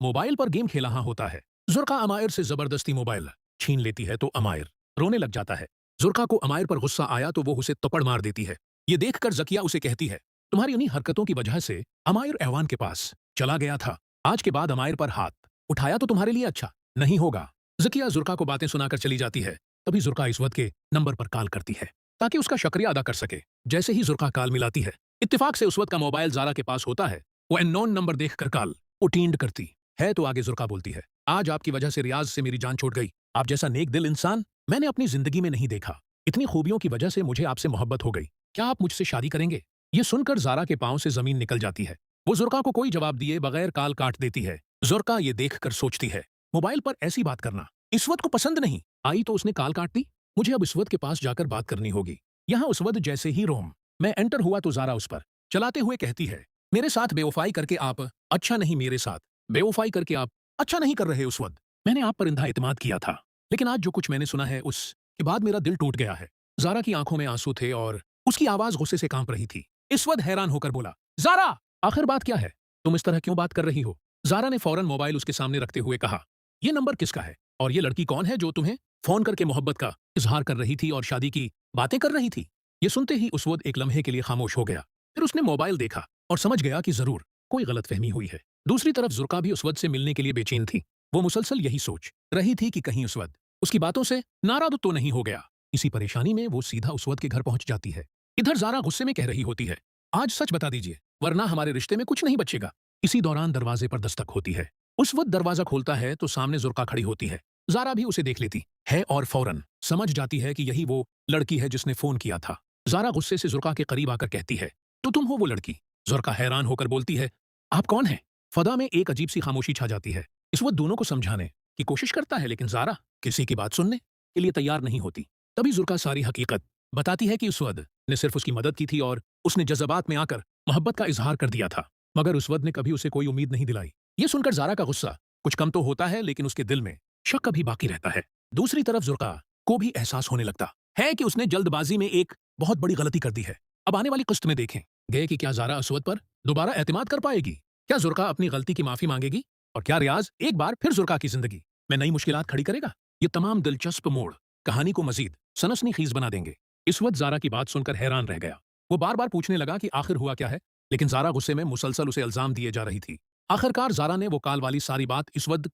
Mobile पर game खेल रहा होता है। जुर्का अमायर से जबरदस्ती मोबाइल छीन लेती है तो अमायर रोने लग जाता है। जुर्का को अमायर पर गुस्सा आया तो वो उसे थप्पड़ मार देती है। ये देखकर जकिया उसे कहती है, तुम्हारी उन्हीं हरकतों की वजह से अमायर ऐवान के पास चला गया था। आज के बाद अमायर पर हाथ उठाया तो तुम्हारे लिए अच्छा नहीं होगा। जकिया जुर्का को बातें सुनाकर चली जाती है। तभी जुर्का इस्वत के नंबर पर कॉल करती है ताकि उसका शुक्रिया अदा कर सके। जैसे ही जुर्का कॉल मिलाती है, इत्तेफाक से उस्वत का मोबाइल जारा के पास होता है। वो अननोन नंबर देखकर कॉल अटेंड करती है तो आगे जुर्का बोलती है, आज आपकी वजह से रियाज से मेरी जान छूट गई। आप जैसा नेक दिल इंसान मैंने अपनी जिंदगी में नहीं देखा। इतनी खूबियों की वजह से मुझे आपसे मोहब्बत हो गई। क्या आप मुझसे शादी करेंगे? ये सुनकर जारा के पांव से जमीन निकल जाती है। वो जुर्का को कोई जवाब दिए बगैर कॉल काट देती है। जुर्का ये देखकर सोचती है, मोबाइल पर ऐसी बात करना इस्वत को पसंद नहीं आई तो उसने कॉल काट दी। मुझे अब इस्वत के पास जाकर बात करनी होगी। यहाँ उस्वत जैसे ही रोम मैं एंटर हुआ तो जारा उस पर चलाते हुए कहती है, मेरे साथ बेवफाई करके आप अच्छा नहीं, मेरे साथ बेवफाई करके आप अच्छा नहीं कर रहे उस्वत। मैंने आप पर इंधा इत्मीनान किया था, लेकिन आज जो कुछ मैंने सुना है उसके बाद मेरा दिल टूट गया है। जारा की आंखों में आंसू थे और उसकी आवाज गुस्से से कांप रही थी। इस्वत हैरान होकर बोला, जारा आखिर बात क्या है? तुम इस तरह क्यों बात कर रही हो? जारा ने फौरन मोबाइल उसके सामने रखते हुए कहा, ये नंबर किसका है और ये लड़की कौन है जो तुम्हें फोन करके मोहब्बत का इजहार कर रही थी और शादी की बातें कर रही थी? ये सुनते ही उस्वत एक लम्हे के लिए खामोश हो गया। फिर उसने मोबाइल देखा और समझ गया कि जरूर कोई गलतफहमी हुई है। दूसरी तरफ जुर्का भी उस्वत से मिलने के लिए बेचैन थी। वो मुसलसल यही सोच रही थी कि कहीं उस्वत उसकी बातों से नाराज तो नहीं हो गया। इसी परेशानी में वो सीधा उस्वत के घर पहुंच जाती है। इधर जारा गुस्से में कह रही होती है, आज सच बता दीजिए वरना हमारे रिश्ते में कुछ नहीं बचेगा। इसी दौरान दरवाजे पर दस्तक होती है। उस्वत दरवाजा खोलता है तो सामने जुर्का खड़ी होती है। जारा भी उसे देख लेती है और फौरन समझ जाती है कि यही वो लड़की है जिसने फोन किया था। जारा गुस्से से जुर्का के करीब आकर कहती है, तो तुम हो वो लड़की? जुर्का हैरान होकर बोलती है, आप कौन हैं? फदा में एक अजीब सी खामोशी छा जाती है। इस्वत दोनों को समझाने की कोशिश करता है लेकिन जारा किसी की बात सुनने के लिए तैयार नहीं होती। तभी जुर्का सारी हकीकत बताती है कि उस्वत ने सिर्फ उसकी मदद की थी और उसने जज्बात में आकर मोहब्बत का इजहार कर दिया था, मगर उस्वत ने कभी उसे कोई उम्मीद नहीं दिलाई। ये सुनकर जारा का गुस्सा कुछ कम तो होता है लेकिन उसके दिल में शक कभी बाकी रहता है। दूसरी तरफ जुर्का को भी एहसास होने लगता है कि उसने जल्दबाजी में एक बहुत बड़ी गलती कर दी है। अब आने वाली किस्त में देखें गए कि क्या जारा उस्वत पर दोबारा एतमाद कर पाएगी, क्या जुर्का अपनी गलती की माफी मांगेगी और क्या रियाज एक बार फिर जुर्का की जिंदगी में नई मुश्किलात खड़ी करेगा। ये तमाम दिलचस्प मोड़ कहानी को मजीद सनसनीखेज बना देंगे। इस्वत जारा की बात सुनकर हैरान रह गया। वो बार बार पूछने लगा कि आखिर हुआ क्या है, लेकिन जारा गुस्से में मुसलसल उसे इल्जाम दिए जा रही थी। आखिरकार जारा ने वो काल वाली सारी बात इस्वत